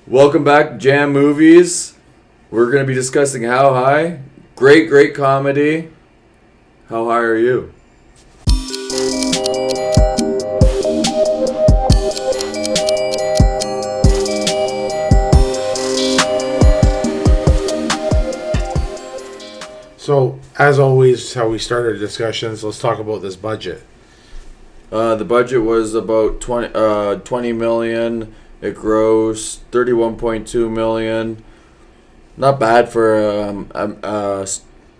Welcome back to Jam Movies. We're going to be discussing How High. Great comedy. How high are you? So, as always, how we start our discussions, let's talk about this budget. The budget was about 20 million. It grossed 31.2 million. Not bad for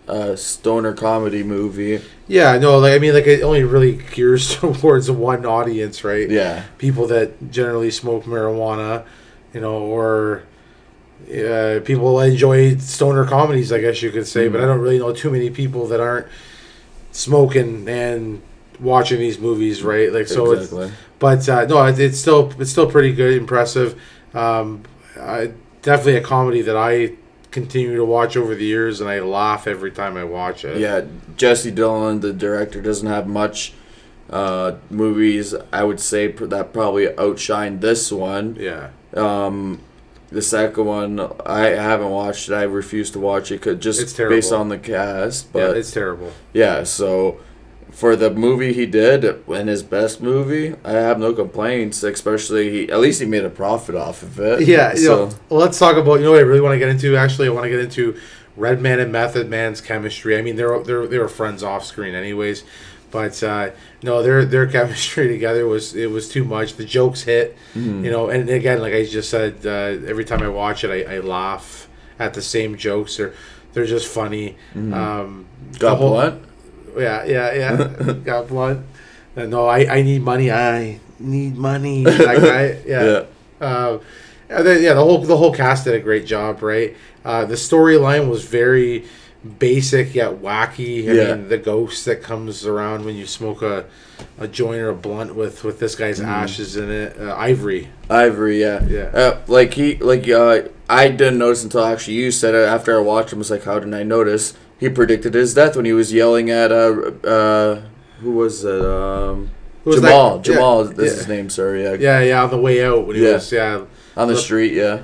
a stoner comedy movie. Yeah, no, it only really gears towards one audience, right? Yeah. People that generally smoke marijuana, or people enjoy stoner comedies, I guess you could say. But I don't really know too many people that aren't smoking and watching these movies, right? Like, so exactly. It's still pretty good, impressive. Definitely a comedy that I continue to watch over the years, and I laugh every time I watch it. Yeah, Jesse Dillon, the director, doesn't have much movies, I would say, that probably outshined this one. Yeah. The second one, I haven't watched it. I refuse to watch it just based on the cast. But yeah, it's terrible. Yeah, so for the movie he did, and his best movie, I have no complaints, especially at least he made a profit off of it. Yeah, let's talk about, what I really want to get into, actually. I want to get into Redman and Method Man's chemistry. I mean, they were friends off screen anyways, but their chemistry together was too much. The jokes hit, and again, like I just said, every time I watch it, I laugh at the same jokes. They're just funny. Got blunt? Yeah. Got blunt. No, I need money. I need money. That guy. Yeah. The whole cast did a great job, right? The storyline was very basic yet wacky. I mean, the ghost that comes around when you smoke a joint or a blunt with this guy's ashes in it. Ivory, yeah. I didn't notice until actually you said it. After I watched him, I was like, how didn't I notice? He predicted his death when he was yelling at who was it? Jamal. Jamal is his name, sorry. Yeah. On the way out when he was on the street. Yeah.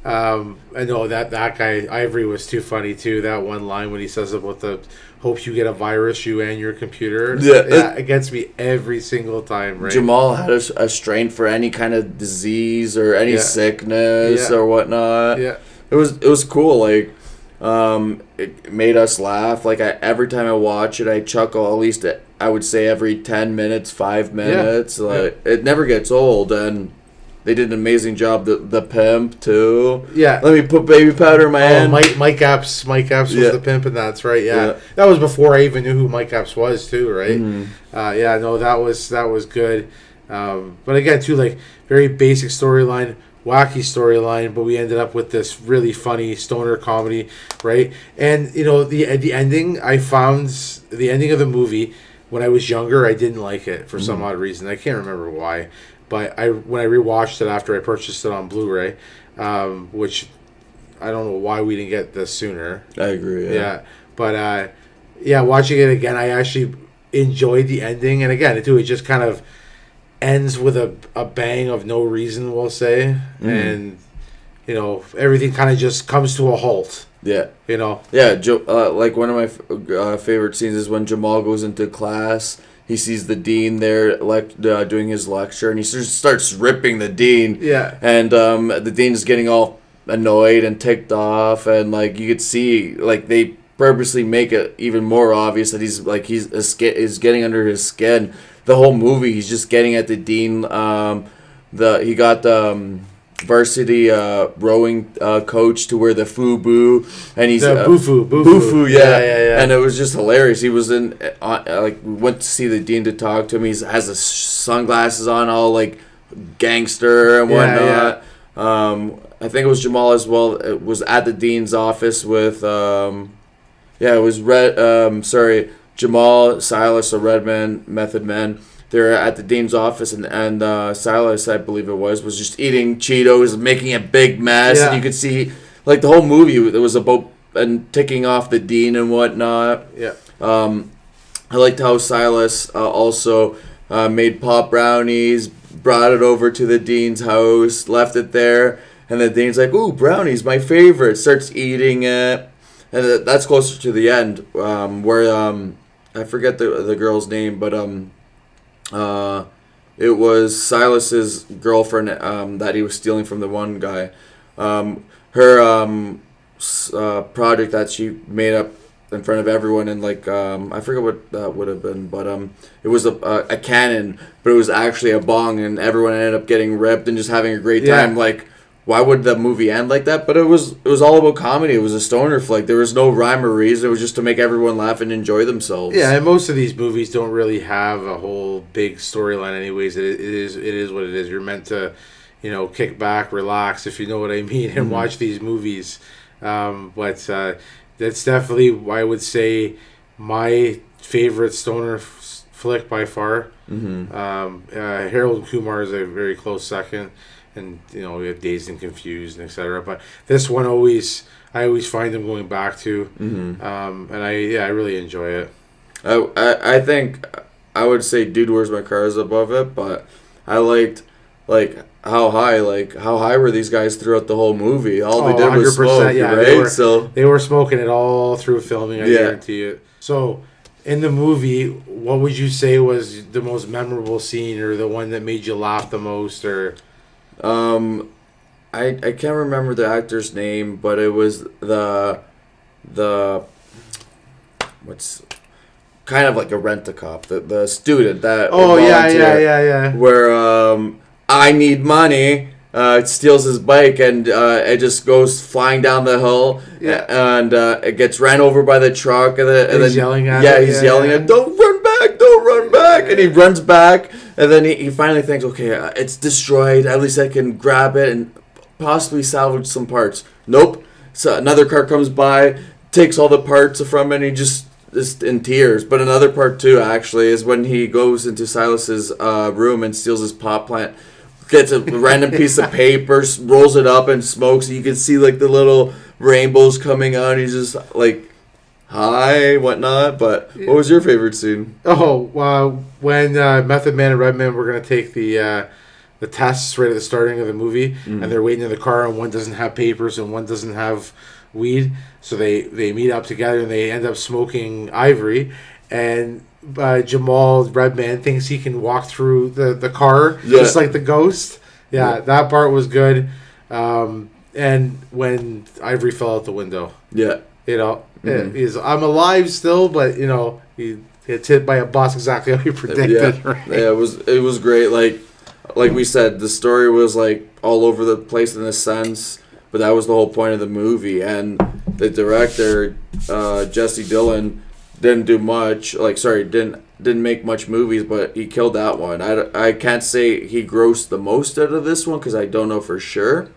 I know that guy Ivory was too funny too. That one line when he says about the hopes you get a virus, you and your computer. Yeah, it gets me every single time. Right. Jamal had a strain for any kind of disease or any sickness or whatnot. Yeah, it was cool. Like, it made us laugh. Like, every time I watch it, I chuckle at least. I would say every 10 minutes, 5 minutes. It never gets old, and they did an amazing job. The pimp too. Yeah. Let me put baby powder in my hand. Mike Epps was the pimp, and that's right. Yeah. That was before I even knew who Mike Epps was too, right? That was good. But again, too, like, very basic storyline, wacky storyline, but we ended up with this really funny stoner comedy, right? And the ending, I found the ending of the movie when I was younger, I didn't like it for some odd reason. I can't remember why. But when I rewatched it after I purchased it on Blu-ray, which I don't know why we didn't get this sooner. I agree. Yeah. But watching it again, I actually enjoyed the ending, and again, it just kind of ends with a bang of no reason, we'll say, and everything kind of just comes to a halt. Yeah. Like one of my favorite scenes is when Jamal goes into class. He sees the dean there doing his lecture, and he just starts ripping the dean. Yeah. And the dean is getting all annoyed and ticked off, and like you could see, like they purposely make it even more obvious that he's getting under his skin. The whole movie, he's just getting at the dean. He got the varsity rowing coach to wear the FUBU, and he's Bufu, yeah. And it was just hilarious. He was we went to see the dean to talk to him. He has the sunglasses on, all like gangster and whatnot. I think it was Jamal as well. It was at the dean's office with it was Jamal, Silas, or Redman, Method Man. They're at the dean's office, and Silas, I believe it was just eating Cheetos, making a big mess, and you could see, like, the whole movie, it was about ticking off the dean and whatnot. Yeah. I liked how Silas also made pop brownies, brought it over to the dean's house, left it there, and the dean's like, "Ooh, brownies, my favorite." Starts eating it, and that's closer to the end, where I forget the girl's name, but it was Silas's girlfriend that he was stealing from the one guy. Her project that she made up in front of everyone, and like I forget what that would have been, but it was a cannon, but it was actually a bong, and everyone ended up getting ripped and just having a great time. Yeah. Like, why would the movie end like that? But it was all about comedy. It was a stoner flick. There was no rhyme or reason. It was just to make everyone laugh and enjoy themselves. Yeah, and most of these movies don't really have a whole big storyline anyways. It is what it is. You're meant to, kick back, relax, if you know what I mean, and watch these movies. But that's definitely, I would say, my favorite stoner flick by far. Harold and Kumar is a very close second. And we have Dazed and Confused and etc. But this one I always find them going back to, and I really enjoy it. I think I would say Dude, Where's My Car is above it, but I liked how high were these guys throughout the whole movie? All they did was smoke, yeah, right? They were smoking it all through filming. I guarantee it. So. In the movie, what would you say was the most memorable scene, or the one that made you laugh the most, or? I can't remember the actor's name, but it was the what's kind of like a rent-a-cop, the student that yeah. Where I need money. Steals his bike, and it just goes flying down the hill, and it gets ran over by the truck, and then he's yelling at he's yelling at, don't run back, and he runs back, and then he finally thinks, okay, it's destroyed, at least I can grab it and possibly salvage some parts. Nope. So another car comes by, takes all the parts from it, and he just is in tears. But another part too, actually, is when he goes into Silas's room and steals his pot plant. Gets a random piece of paper, rolls it up, and smokes. You can see like the little rainbows coming out. He's just like high, whatnot. But what was your favorite scene? When Method Man and Redman were gonna take the tests right at the starting of the movie, and they're waiting in the car, and one doesn't have papers and one doesn't have weed, so they meet up together and they end up smoking ivory, and Jamal Redman thinks he can walk through the car just like the ghost. That part was good. And when Ivory fell out the window, he's, I'm alive still, but he gets hit by a bus exactly how he predicted. Right? It was great. Like we said, the story was like all over the place in a sense, but that was the whole point of the movie. And the director, Jesse Dillon, didn't do much. Didn't make much movies, but he killed that one. I can't say he grossed the most out of this one because I don't know for sure,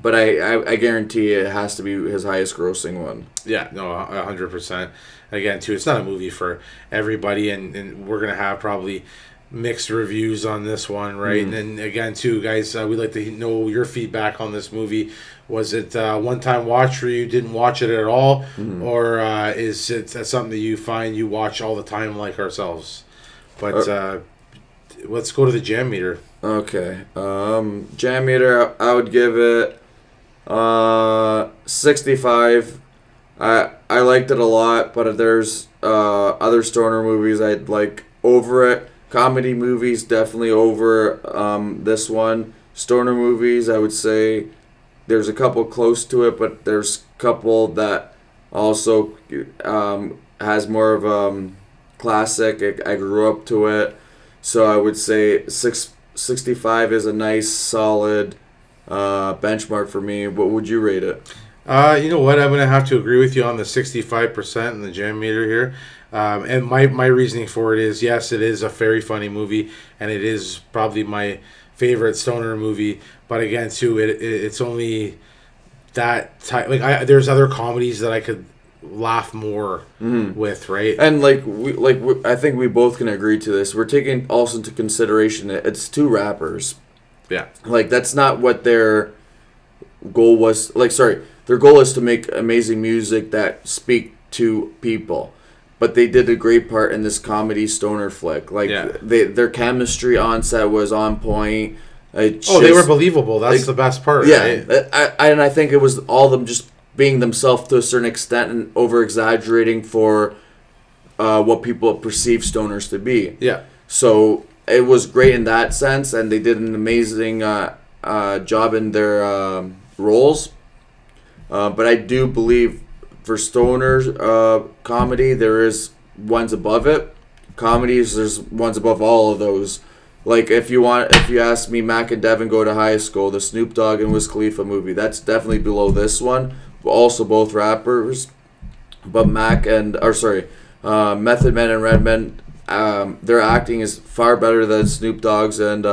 but I guarantee it has to be his highest grossing one. Yeah, no, 100%. Again, too, it's not a movie for everybody, and we're gonna have probably mixed reviews on this one, right? And then again, too, guys, we'd like to know your feedback on this movie. Was it a one-time watch for you? Didn't watch it at all, or is it something that you find you watch all the time, like ourselves? But let's go to the Jammeter. Okay, Jammeter, I would give it 65. I liked it a lot, but there's other stoner movies I'd like over it. Comedy movies definitely over this one. Stoner movies, I would say there's a couple close to it, but there's a couple that also has more of classic. I grew up to it, so I would say 65 is a nice solid benchmark for me. What would you rate it? You know what? I'm going to have to agree with you on the 65% in the Jammeter here. And my reasoning for it is, yes, it is a very funny movie, and it is probably my favorite stoner movie. But again, too, it's only that type. There's other comedies that I could laugh more with, right? And I think we both can agree to this. We're taking also into consideration that it's two rappers. Yeah. That's not what their goal was. Their goal is to make amazing music that speak to people. but they did a great part in this comedy stoner flick. Like their chemistry on set was on point. They were believable. That's the best part. Yeah, right? And I think it was all of them just being themselves to a certain extent and over exaggerating for what people perceive stoners to be. Yeah. So it was great in that sense, and they did an amazing job in their roles. But I do believe for stoners comedy, there is ones above it. Comedies, there's ones above all of those. Like if you ask me, Mac and Devin Go to High School, the Snoop Dogg and Wiz Khalifa movie, that's definitely below this one. Also both rappers, but Method Man and Redman, their acting is far better than Snoop Dogg's and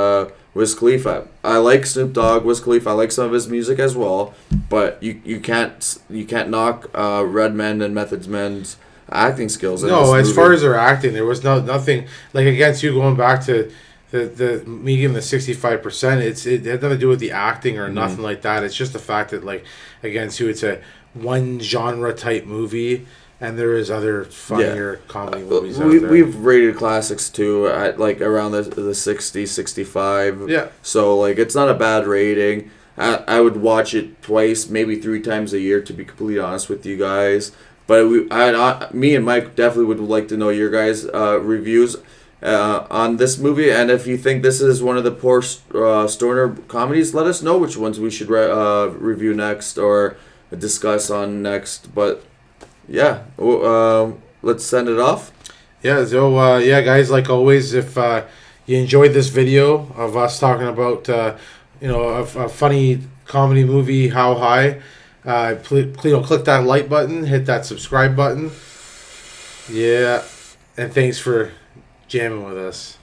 Wiz Khalifa. I like Snoop Dogg, Wiz Khalifa. I like some of his music as well, but you can't knock Redman and Method Man's acting skills. No, as far as their acting, there was nothing like against you going back to the medium, the 65%. It had nothing to do with the acting or nothing like that. It's just the fact that like against you, it's a one genre type movie. And there is other funnier comedy movies out there. We've rated classics too at like around the 60, 65. Yeah. So like it's not a bad rating. I would watch it twice, maybe 3 times a year, to be completely honest with you guys. But me and Mike definitely would like to know your guys' reviews on this movie. And if you think this is one of the poor stoner comedies, let us know which ones we should review next or discuss on next. But yeah, let's send it off. Yeah, so guys, like always, if you enjoyed this video of us talking about a funny comedy movie, How High, click that like button, hit that subscribe button. Yeah, and thanks for jamming with us.